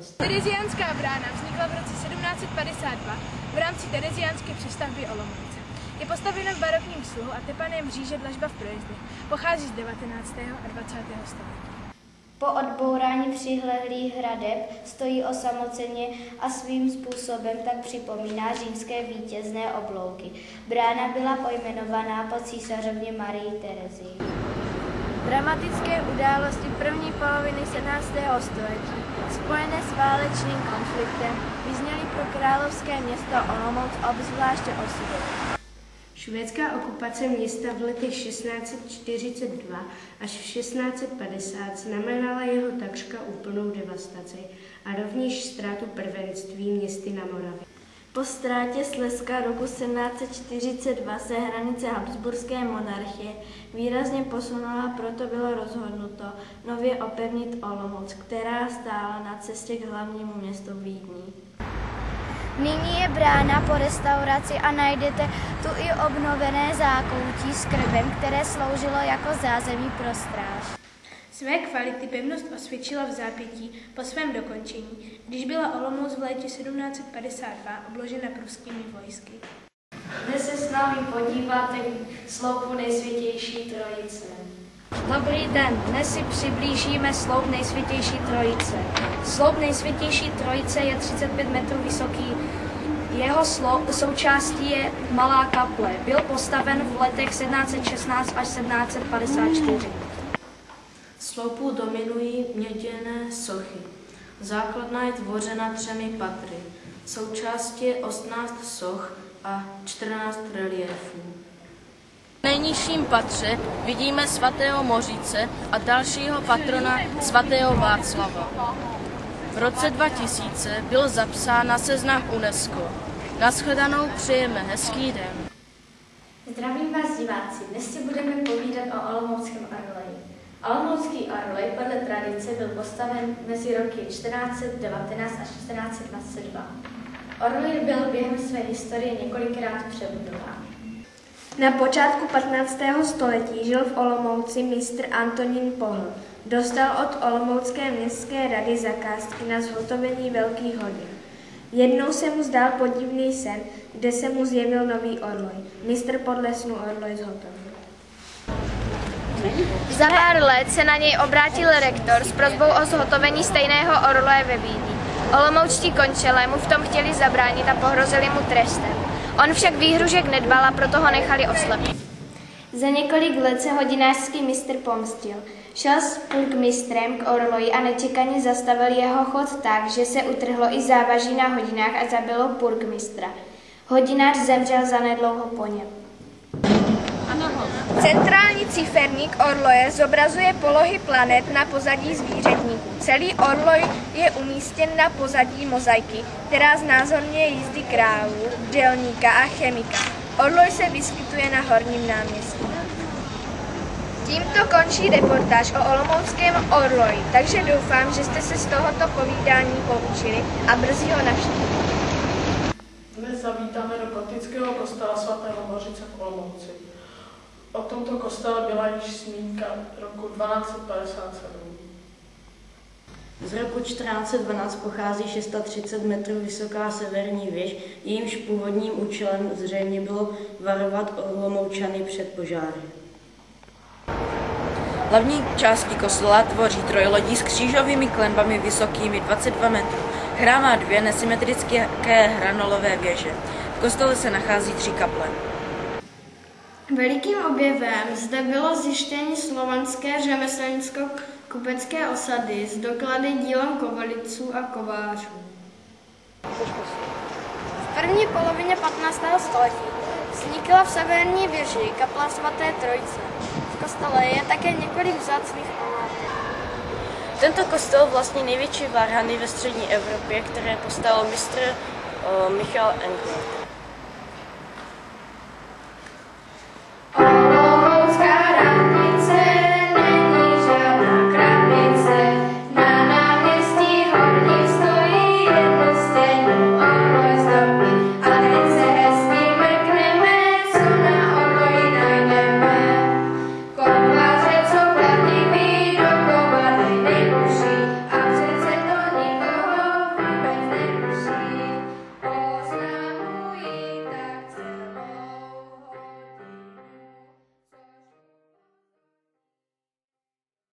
kostel. Tereziánská brána vznikla v roce 1752 v rámci tereziánské přestavby Olomouce. Je postavena v barokním slohu a tepaném mříže dlažba v projezdech. Pochází z 19. a 20. století. Po odbourání přilehlých hradeb stojí osamoceně a svým způsobem tak připomíná římské vítězné oblouky. Brána byla pojmenovaná po císařovně Marii Terezii. Dramatické události první poloviny 17. století, spojené s válečným konfliktem, vyzněly pro královské město Olomouc obzvláště osudové. Švédská okupace města v letech 1642 až 1650 znamenala jeho takřka úplnou devastaci a rovněž ztrátu prvenství městy na Moravě. Po ztrátě Slezska roku 1742 se hranice habsburské monarchie výrazně posunula, proto bylo rozhodnuto nově opevnit Olomouc, která stála na cestě k hlavnímu městu Vídni. Nyní je brána po restauraci a najdete tu i obnovené zákoutí s krbem, které sloužilo jako zázemí pro stráž. Své kvality pevnost osvědčila v zápětí po svém dokončení, když byla Olomouc v létě 1752 obložena pruskými vojsky. Dnes se s námi podíváte k sloupu Nejsvětější Trojice. Dobrý den, dnes si přiblížíme sloup Nejsvětější Trojice. Sloup Nejsvětější Trojice je 35 metrů vysoký. Jeho součástí je malá kaple. Byl postaven v letech 1716 až 1754. Sloupu dominují měděné sochy. Základna je tvořena 3 patry. Součástí je 18 soch a 14 reliéfů. V nejnižším patře vidíme svatého Moříce a dalšího patrona svatého Václava. V roce 2000 byl zapsán na seznam UNESCO. Nashledanou, přejeme hezký den. Zdravím vás diváci, dnes si budeme povídat o olomouckém orloji. Olomoucký orloj podle tradice byl postaven mezi roky 1419 až 1422. Orloj byl během své historie několikrát přebudován. Na počátku 15. století žil v Olomouci mistr Antonín Pohl. Dostal od Olomoucké městské rady zakázky na zhotovení velkých hodin. Jednou se mu zdál podivný sen, kde se mu zjevil nový orloj. Mistr podle snu orloj zhotovil. Za pár let se na něj obrátil rektor s prosbou o zhotovení stejného orloje ve Vídni. Olomoučtí končelé mu v tom chtěli zabránit a pohrozili mu trestem. On však výhružek nedbal a proto ho nechali oslepit. Za několik let se hodinářský mistr pomstil. Šel s purgmistrem k orloji a nečekaně zastavil jeho chod tak, že se utrhlo i závaží na hodinách a zabilo purgmistra. Hodinář zemřel zanedlouho po něm. Centrální ciferník orloje zobrazuje polohy planet na pozadí zvířetníků. Celý orloj je umístěn na pozadí mozaiky, která znázorňuje jízdy králů, dělníka a chemika. Orloj se vyskytuje na Horním náměstí. Tímto končí reportáž o olomouckém orloji, takže doufám, že jste se z tohoto povídání poučili a brzy ho navštívíte. Dnes zavítáme do gotického kostela svatého Mořice v Olomouci. O tomto kostele byla již zmínka roku 1257. Z roku 1412 pochází 630 metrů vysoká severní věž, jejímž původním účelem zřejmě bylo varovat Olomoučany před požáry. Hlavní části kostela tvoří trojlodí s křížovými klenbami vysokými 22 metrů. Chrám má 2 nesymetrické hranolové věže. V kostele se nachází 3 kaple. Velikým objevem zde bylo zjištění slovanské řemeslnicko-kupecké osady s doklady dílem kovaliců a kovářů. V první polovině 15. století vznikla v severní věži kaple svaté Trojice. V kostele je také několik vzácných památek. Tento kostel vlastní největší varhany ve střední Evropě, které postavil mistr Michal Engelhardt.